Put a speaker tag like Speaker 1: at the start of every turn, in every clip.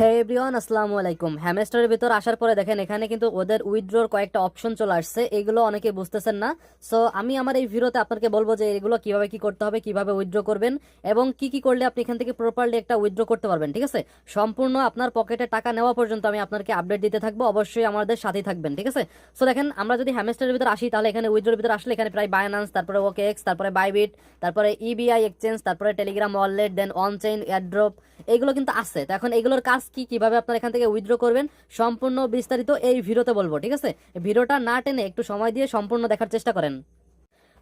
Speaker 1: হে everyone, আসসালামু আলাইকুম। হ্যামস্টারের ভিতর আসার পরে দেখেন এখানে কিন্তু ওদের উইথড্রর কয়েকটা অপশন চলে আসছে, এগুলো অনেকে বুঝতেছেন না। সো আমি আমার এই ভিডিওতে আপনাকে বলবো যে এগুলো কিভাবে কি করতে হবে, কিভাবে উইথড্র করবেন এবং কি কি করলে আপনি এখান থেকে প্রপারলি একটা উইথড্র করতে পারবেন। ঠিক আছে, সম্পূর্ণ আপনার পকেটে টাকা নেওয়া পর্যন্ত আমি আপনাকে আপডেট দিতে থাকবো, অবশ্যই আমাদের সাথেই থাকবেন। ঠিক আছে, সো দেখেন আমরা যদি হ্যামস্টারের ভিতর আসি তাহলে এখানে উইথড্রর ভিতর আসলে এখানে প্রায় বাইন্যান্স, তারপরে ওকেএক্স, তারপরে বাইবিট, তারপরে ইবিআই এক্সচেঞ্জ, তারপরে টেলিগ্রাম ওয়ালেট, দেন অনচেইন এয়ারড্রপ, এইগুলো কিন্তু আছে। তো এখন এগুলোর কাজ কি, কিভাবে আপনারা এখান থেকে উইথড্র করবেন, সম্পূর্ণ বিস্তারিত এই ভিডিওতে বলবো। ঠিক আছে, ভিডিওটা না টেনে একটু সময় দিয়ে সম্পূর্ণ দেখার চেষ্টা করেন।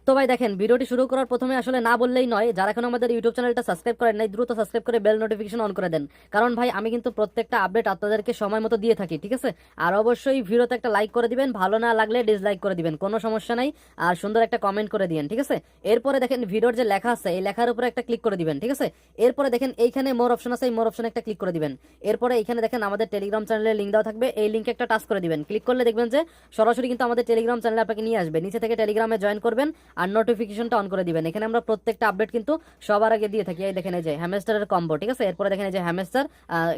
Speaker 1: তো ভাই দেখেন, ভিডিওটি শুরু করার প্রথমে আসলে না বললেই নয়, যারা এখন আমাদের ইউটিউব চ্যানেলটা সাবস্ক্রাইব করেন নাই দ্রুত সাবস্ক্রাইব করে বেল নোটিফিকেশন অন করে দেন, কারণ ভাই আমি কিন্তু প্রত্যেকটা আপডেট আপনাদেরকে সময় মতো দিয়ে থাকি। ঠিক আছে, আর অবশ্যই ভিডিওতে একটা লাইক করে দিবেন, ভালো না লাগলে ডিসলাইক করে দিবেন, কোনো সমস্যা নাই। আর সুন্দর একটা কমেন্ট করে দিবেন। ঠিক আছে, এরপরে দেখেন ভিডিওর যে লেখা আছে এই লেখার উপরে একটা ক্লিক করে দিবেন। ঠিক আছে, এরপরে দেখেন এইখানে মোর অপশন আছে, এই মোর অপশনে একটা ক্লিক করে দিবেন। এরপরে এখানে দেখেন আমাদের টেলিগ্রাম চ্যানেলের লিঙ্ক দেওয়া থাকবে, এই লিঙ্কে একটা টাচ করে দিবেন। ক্লিক করলে দেখবেন যে সরাসরি কিন্তু আমাদের টেলিগ্রাম চ্যানেলে আপনাকে নিয়ে আসবে, নিচে থেকে টেলিগ্রামে জয়েন করবেন আর নোটিফিকেশনটা অন করে দিবেন। এখানে আমরা প্রত্যেকটা আপডেট কিন্তু সবার আগে দিয়ে থাকি। এই দেখেন এই যে হ্যামস্টারের কম্বো। ঠিক আছে, এরপরে দেখেন এই যে হ্যামস্টার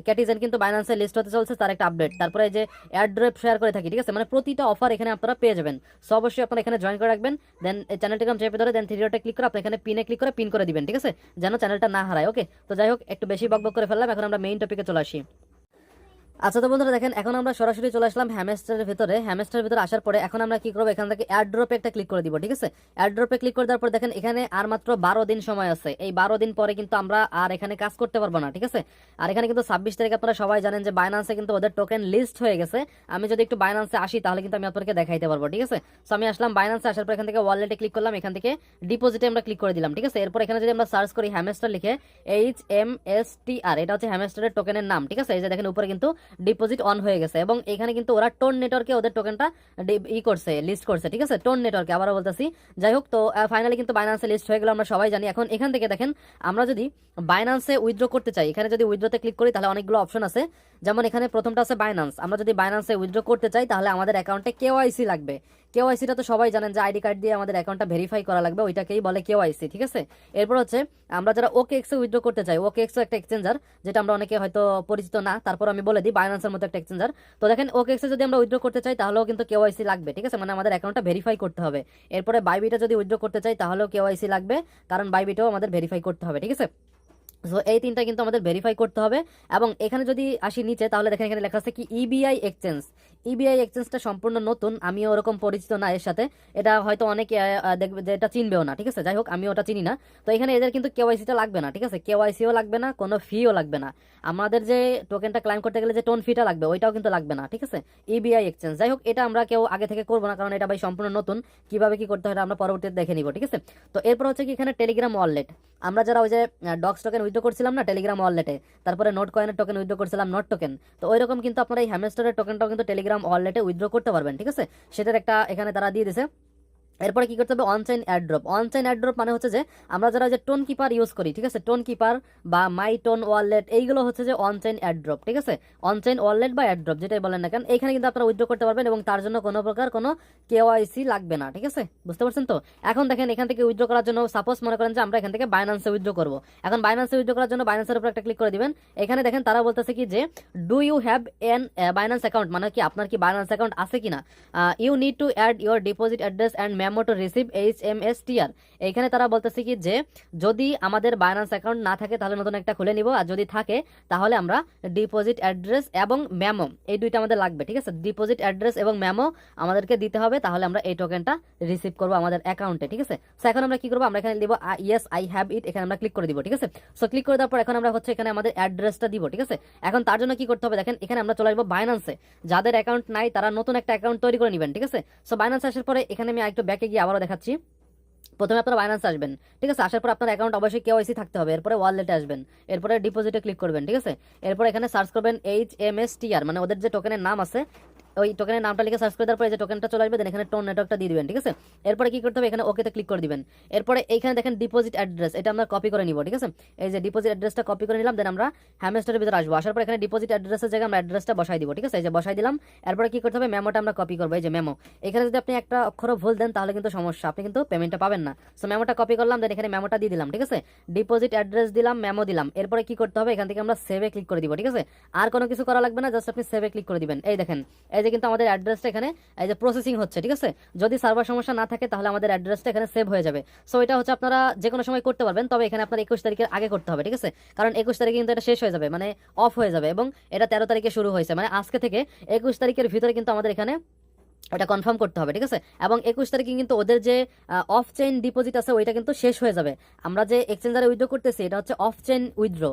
Speaker 1: ক্যাটিজেন কিন্তু বাইন্যান্সে লিস্ট হতে চলছে, তার একটা আপডেট। তারপরে এই যে এয়ারড্রপ শেয়ার করে থাকি। ঠিক আছে, মানে প্রতিটা অফার এখানে আপনারা পেয়ে যাবেন। সো অবশ্যই আপনারা এখানে জয়েন করে রাখবেন, দেন চ্যানেলটিকে চেপে ধরে দেন থ্রি ডটে ক্লিক করে আপনি এখানে পিনে ক্লিক করে পিন করে দিবেন। ঠিক আছে, যেন চ্যানেলটা না হারায়। ওকে, তো যাই হোক, একটু বেশি বকবক করে ফেললাম, এখন আমরা মেইন টপিকে চলে আসি। আচ্ছা, তো বন্ধুরা দেখেন এখন আমরা সরাসরি চলে আসলাম হ্যামস্টারের ভিতরে। হ্যামস্টারের ভিতরে আসার পরে এখন আমরা কি করবো, এখান থেকে এয়ারড্রপে একটা ক্লিক করে দিব। ঠিক আছে, এয়ারড্রপে ক্লিক করে দেওয়ার পর দেখেন এখানে আর মাত্র 12 দিন সময় আছে। এই 12 দিন পরে কিন্তু আমরা আর এখানে কাজ করতে পারবো না। ঠিক আছে, আর এখানে কিন্তু 26 তারিখ আপনারা সবাই জানেন যে বাইন্যান্সে কিন্তু ওদের টোকেন লিস্ট হয়ে গেছে। আমি যদি একটু বাইন্যান্সে আসি তাহলে কিন্তু আমি আপনাদেরকে দেখাইতে পারবো। ঠিক আছে, সো আমি আসলাম বাইন্যান্সে, আসার পর এখান থেকে ওয়ালেটে ক্লিক করলাম, এখান থেকে ডিপোজিটে আমরা ক্লিক করে দিলাম। ঠিক আছে, এরপর এখানে যদি আমরা সার্চ করি হ্যামস্টার লিখে, HMSTR, এটা হচ্ছে হ্যামস্টারের টোকেনের নাম। ঠিক আছে, এই যে দেখেন উপরে কিন্তু ডিপোজিট অন হয়ে গেছে এবং এখানে কিন্তু ওরা টোন নেটওয়ার্কে ওদের টোকেনটা করছে, লিস্ট করছে। ঠিক আছে, টোন নেটওয়ার্কে আবারও বলতেছি। যাই হোক, তো ফাইনালি কিন্তু বাইন্যান্সে লিস্ট হয়ে গেল, আমরা সবাই জানি। এখন এখান থেকে দেখেন আমরা যদি বাইন্যান্সে উইথড্র করতে চাই, এখানে যদি উইথড্রতে ক্লিক করি তাহলে অনেকগুলো অপশন আছে। যেমন এখানে প্রথমটা আছে বাইন্যান্স। আমরা যদি বাইন্যান্সে উইথড্র করতে চাই তাহলে আমাদের অ্যাকাউন্টে কেওয়াইসি লাগবে। কেওয়াইসিটা তো সবাই জানেন যে আইডি কার্ড দিয়ে আমাদের অ্যাকাউন্টটা ভেরিফাই করা লাগবে, ওইটাকেই বলে কেওয়াইসি। ঠিক আছে, এরপর হচ্ছে আমরা যারা ওকেএক্সে উইথড্র করতে চাই, ওকেএক্স একটা এক্সচেঞ্জার, যেটা আমরা অনেকে হয়তো পরিচিত না, তারপর আমি বলে দিই বাইন্যান্সের মতো একটা এক্সচেঞ্জার। তো দেখেন ওকেএক্সে যদি আমরা উইথড্র করতে চাই তাহলেও কিন্তু কেওয়াইসি লাগবে। ঠিক আছে, মানে আমাদের অ্যাকাউন্টটা ভেরিফাই করতে হবে। এরপরে বাইবিটে যদি উইথড্র করতে চাই তাহলেও কেওয়াইসি লাগবে, কারণ বাইবিটেও আমাদের ভেরিফাই করতে হবে। ঠিক আছে, সো এই তিনটা কিন্তু আমাদের ভেরিফাই করতে হবে। এবং এখানে যদি আসি নিচে তাহলে দেখেন এখানে লেখা আছে কি ইবিআই এক্সচেঞ্জ। ইবিআই এক্সচেঞ্জটা সম্পূর্ণ নতুন, আমিও ওরকম পরিচিত না এর সাথে, এটা হয়তো অনেকে দেখবে যে এটা চিনবেও না। ঠিক আছে, যাই হোক আমি ওটা চিনি না। তো এখানে এদের কিন্তু কেওয়াইসিটা লাগবে না। ঠিক আছে, কেওয়াইসিও লাগবে না, কোনো ফিও লাগবে না। আমাদের যে টোকেনটা ক্লাইম করতে গেলে যে টোন ফিটা লাগবে ওইটাও কিন্তু লাগবে না। ঠিক আছে, ইবিআই এক্সচেঞ্জ। যাই হোক, এটা আমরা কেউ আগে থেকে করবো না, কারণ এটা ভাই সম্পূর্ণ নতুন, কিভাবে কি করতে হয় আমরা পরবর্তীতে দেখে নিব। ঠিক আছে, তো এরপর হচ্ছে কি এখানে টেলিগ্রাম ওয়ালেট। আমরা যারা ওই যে ডক্স টোকেন উইথড্র করছিলাম না টেলিগ্রাম ওয়ালেটে, তারপরে নোট কয়েনের টোকেন উইথড্র করছিলাম নোট টোকেন, তো ওইরকম কিন্তু আপনারা এই হ্যামস্টারের টোকেনটাও কিন্তু টেলিগ্রাম ওয়ালেটে উইথড্র করতে পারবেন। ঠিক আছে, সেটার একটা এখানে তারা দিয়ে দিয়েছে। এরপরে কি করতে হবে, অনচাইন অ্যাড্রপ। অনচাইন অ্যাড্রপ মানে হচ্ছে যে আমরা যারা যে টোন কিপার ইউজ করি, ঠিক আছে, টোন কিপার বা মাই টোন ওয়ালেট, এইগুলো হচ্ছে যে অনচাইন অ্যাড্রপ। ঠিক আছে, অনচাইন ওয়ালেট বা অ্যাড্রপ যেটাই বলেন না কেন, এখানে কিন্তু আপনারা উইথড্র করতে পারবেন এবং তার জন্য কোনো প্রকার কোনো কেওয়াইসি লাগবে না। ঠিক আছে, বুঝতে পারছেন তো? এখন দেখেন এখান থেকে উইথড্র করার জন্য সাপোজ মনে করেন যে আমরা এখান থেকে বাইন্যান্সে উইথড্র করবো। এখন বাইন্যান্সে উইথড্র করার জন্য বাইন্যান্সের উপর একটা ক্লিক করে দিবেন। এখানে দেখেন তারা বলতেছে কি যে do you have an Binance account, মানে কি আপনার কি বাইন্যান্স অ্যাকাউন্ট আছে কিনা। You need to add your deposit address and memo to receive HMSTR। এইখানে তারা বলতেছে কি যে যদি আমাদের বাইন্যান্স অ্যাকাউন্ট না থাকে তাহলে নতুন একটা খুলে নিব, আর যদি থাকে তাহলে আমরা ডিপোজিট অ্যাড্রেস এবং মেমো এই দুইটা আমাদের লাগবে। ঠিক আছে, ডিপোজিট অ্যাড্রেস এবং মেমো আমাদেরকে দিতে হবে, তাহলে আমরা এই টোকেনটা রিসিভ করবো আমাদের অ্যাকাউন্টে। ঠিক আছে, সো এখন আমরা কি করবো, আমরা এখানে দিব ইয়েস আই হ্যাভ ইট, এখানে আমরা ক্লিক করে দিব। ঠিক আছে, সো ক্লিক করে দেওয়ার পর এখন আমরা হচ্ছে এখানে আমাদের অ্যাড্রেসটা দিব। ঠিক আছে, এখন তার জন্য কি করতে হবে, দেখেন এখানে আমরা চলে আসবো বাইন্যান্সে। যাদের অ্যাকাউন্ট নাই তারা নতুন একটা অ্যাকাউন্ট তৈরি করে নেবেন। ঠিক আছে, সো বাইন্যান্স আসার পরে এখানে আমি একটু ব্যাকে গিয়ে আবারও দেখাচ্ছি। প্রথমে আপনারা বাইন্যান্স আসবেন। ঠিক আছে, আসার পর আপনার অ্যাকাউন্ট অবশ্যই কেওয়াইসি থাকতে হবে। এরপরে ওয়ালেটে আসবেন, এরপরে ডিপোজিটে ক্লিক করবেন। ঠিক আছে, এরপর এখানে সার্চ করবেন HMSTR, মানে ওদের যে টোকেনের নাম আছে ওই টোকেনের নামটা লিখে সার্চ করে দেওয়ার পরে যে টোকেনটা চলে আসবে, দেন এখানে টোন নেটওয়ার্কটা দিয়ে দিবেন, ঠিক আছে। এরপরে কি করতে হবে, এখানে ওকেতে ক্লিক করে দিবেন। এরপরে এইখানে দেখেন ডিপোজিট অ্যাড্রেস, এটা আমরা কপি করে নিব, ঠিক আছে। এই যে ডিপোজিট অ্যাড্রেসটা কপি করে নিলাম, দেন আমরা হ্যামস্টারের ভিতরে আসবো। আসার পর এখানে ডিপোজিট অ্যাড্রেসের জায়গায় আমরা অ্যাড্রেসটা বসাই দিব, ঠিক আছে। এই যে বসাই দিলাম। এরপরে কি করতে হবে, মেমোটা আমরা কপি করবো, এই যে মেমো। এখানে যদি আপনি একটা অক্ষরও ভুল দেন তাহলে কিন্তু সমস্যা, আপনি কিন্তু পেমেন্টটা পাবেন না। সো মেমোটা কপি করলাম, দেন এখানে মেমোটা দিয়ে দিলাম, ঠিক আছে। ডিপোজিট অ্যাড্রেস দিলাম, মেমো দিলাম। এরপরে কি করতে হবে, এখান থেকে আমরা সেভে ক্লিক করে দিব, ঠিক আছে। আর কোনো কিছু করা লাগবে না, জাস্ট আপনি সেভে ক্লিক করে দিবেন। এই দেখেন, এই যে কিন্তু আমাদের অ্যাড্রেসটা এখানে এই যে প্রসেসিং হচ্ছে, ঠিক আছে। যদি সার্ভার সমস্যা না থাকে তাহলে আমাদের অ্যাড্রেসটা এখানে সেভ হয়ে যাবে। সো এটা হচ্ছে আপনারা যে কোনো সময় করতে পারবেন, তবে এখানে আপনার 21 তারিখের আগে করতে হবে, ঠিক আছে। কারণ 21 তারিখে কিন্তু এটা শেষ হয়ে যাবে, মানে অফ হয়ে যাবে, এবং এটা 13 তারিখে শুরু হয়েছে, মানে আজকে থেকে 21 তারিখের ভিতরে কিন্তু আমাদের এখানে এটা কনফার্ম করতে হবে, ঠিক আছে। এবং 21 তারিখে কিন্তু ওদের যে অফ চেইন ডিপোজিট আছে ওইটা কিন্তু শেষ হয়ে যাবে। আমরা যে এক্সচেঞ্জারে উইথড্র করতেছি এটা হচ্ছে অফ চেইন উইথড্র,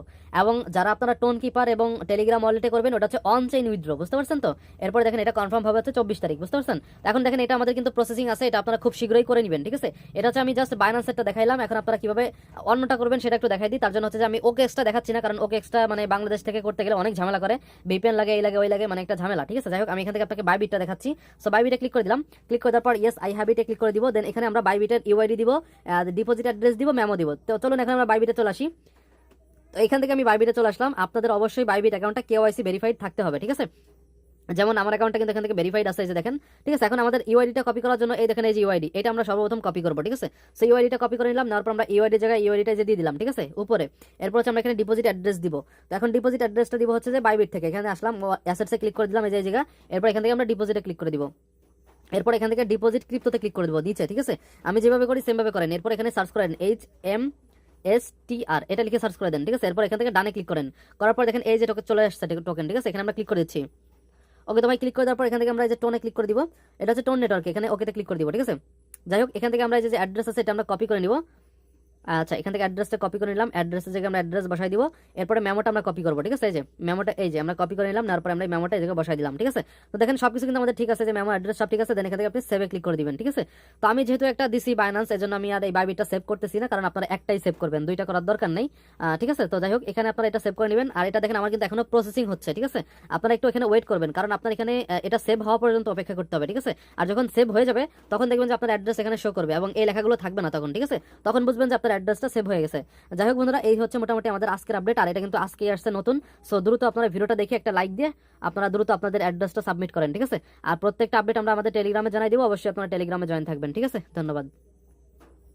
Speaker 1: এবং যারা আপনারা টোন কিপার এবং টেলিগ্রাম ওয়ালেটে করবেন ওটা হচ্ছে অন চেইন উইথড্র, বুঝতে পারছেন তো। এরপরে দেখেন এটা কনফার্ম হবে হচ্ছে 24 তারিখ, বুঝতে পারছেন। এখন দেখেন এটা আমাদের কিন্তু প্রসেসিং আছে, এটা আপনারা খুব শীঘ্রই করে নেবেন, ঠিক আছে। এটা হচ্ছে আমি জাস্ট বাইন্যান্সেরটা দেখাইলাম, এখন আপনারা কিভাবে অন্যটা করবেন সেটা একটু দেখাই দিই। তার জন্য হচ্ছে যে আমি ওকে এক্সট্রা দেখাচ্ছি না, কারণ ওকে এক্সট্রা মানে বাংলাদেশ থেকে করতে গেলে অনেক ঝামেলা করে, ভিপিএন লাগে, এই লাগে ওই লাগে, মানে একটা ঝামেলা, ঠিক আছে। যাই হোক আমি এখান থেকে আপনাকে বাইবিটটা দেখাচ্ছি। সো বাইবিটে ক্লিক করে দিলাম। ক্লিক করে দেওয়ার পর ইয়েস আই হ্যাভ ইটে ক্লিক করে দিব, দেন এখানে আমরা বাইবিটের ইউআইডি দিব, ডিপোজিট অ্যাড্রেস দিব, মেমো দিব। তো চলুন এখন আমরা বাইবিটে চলে আসি। তো এখান থেকে আমি বাইবিটে চলে আসলাম। আপনাদের অবশ্যই বাইবিট অ্যাকাউন্টটা কেওয়াইসি ভেরিফাইড থাকতে হবে, ঠিক আছে। যেমন আমার অ্যাকাউন্টটা কিন্তু এখান থেকে ভেরিফাইড আছে, এই যে দেখেন, ঠিক আছে। এখন আমাদের ইউআইডিটা কপি করার জন্য এই দেখেন এই যে ইউআইডি, এটা আমরা সর্বপ্রথম কপি করবো, ঠিক আছে। সো ইউআইডিটা কপি করে নিলাম, নেওয়ার পর আমরা ইউআইডির জায়গায় ইউআইডিটা যে দিয়ে দিলাম, ঠিক আছে, উপরে। এরপর হচ্ছে আমরা এখানে ডিপোজিট অ্যাড্রেস দিব। তো এখন ডিপোজিট অ্যাড্রেসটা দিব হচ্ছে যে বাইবিট থেকে, এখানে আসলাম, অ্যাসেটসে ক্লিক করে দিলাম, এই যে জায়গা। এরপর এখান থেকে আমরা ডিপোজিটে ক্লিক করে দিব। এরপর এখান থেকে ডিপোজিট ক্রিপ্টোতে ক্লিক করে দেবো নিচে, ঠিক আছে। আমি যেভাবে করি সেমভাবে করেন। এরপর এখানে সার্চ করেন HMSTR, এটা লিখে সার্চ করে দেন, ঠিক আছে। এরপর এখান থেকে ডানে ক্লিক করেন, করার পর দেখেন এই যে টোকেন চলে আসছে টোকেন, ঠিক আছে। এখানে আমরা ক্লিক করে দিচ্ছি। ওকে, তো ভাই ক্লিক করে দেওয়ার পর এখান থেকে আমরা এই যে টোনে ক্লিক করে দিব, এটা হচ্ছে টোন নেটওয়ার্ক, এখানে ওকেতে ক্লিক করে দিব, ঠিক আছে। যাই হোক এখান থেকে আমরা এই যে অ্যাড্রেস আছে এটা আমরা কপি করে নিব। আচ্ছা, এখান থেকে অ্যাড্রেসটা কপি করে নিলাম, অ্যাড্রেসের জায়গায় আমরা অ্যাড্রেস বসাই দিব। এরপরে মেমোটা আমরা কপি করবো, ঠিক আছে। এই যে মেমোটা, এই যে আমরা কপি করে নিলাম, তারপরে আমরা এই মেমোটা এই জায়গায় বসাই দিলাম, ঠিক আছে। তো দেখেন সবকিছু কিন্তু আমাদের ঠিক আছে, যে মেমো অ্যাড্রেস সব ঠিক আছে। দেন এখান থেকে আপনি সেভে ক্লিক করে দিবেন, ঠিক আছে। তো আমি যেহেতু একটা দিছি বাইন্যান্স, এজন্য আমি আর এই বাইবিটটা সেভ করতেছি না, কারণ আপনারা একটাই সেভ করবেন, দুইটা করার দরকার নেই, ঠিক আছে। তো যাই হোক এখানে আপনারা এটা সেভ করে নেবেন। আর এটা দেখেন আমার কিন্তু এখনো প্রসেসিং হচ্ছে, ঠিক আছে। আপনারা একটু এখানে ওয়েট করবেন, কারণ আপনার এখানে এটা সেভ হওয়া পর্যন্ত অপেক্ষা করতে হবে, ঠিক আছে। আর যখন সেভ হয়ে যাবে তখন দেখবেন যে আপনার অ্যাড্রেস এখানে শো করবে, এবং এই লেখাগুলো থাকবে না তখন, ঠিক আছে। তখন বুঝবেন যে আপনার অ্যাড্রেসটা সেভ হয়ে গেছে। যাই হোক বন্ধুরা, এই হচ্ছে মোটামুটি আমাদের আজকের আপডেট। আর এটা কিন্তু আজকে আসছে নতুন। সো দ্রুত আপনারা ভিডিওটা দেখে একটা লাইক দিয়ে আপনারা দ্রুত আপনাদের অ্যাড্রেসটা সাবমিট করেন, ঠিক আছে। আর প্রত্যেকটা আপডেট আমরা আমাদের টেলিগ্রামে জানাই দিব, অবশ্যই আপনারা টেলিগ্রামে জয়েন থাকবেন, ঠিক আছে। ধন্যবাদ।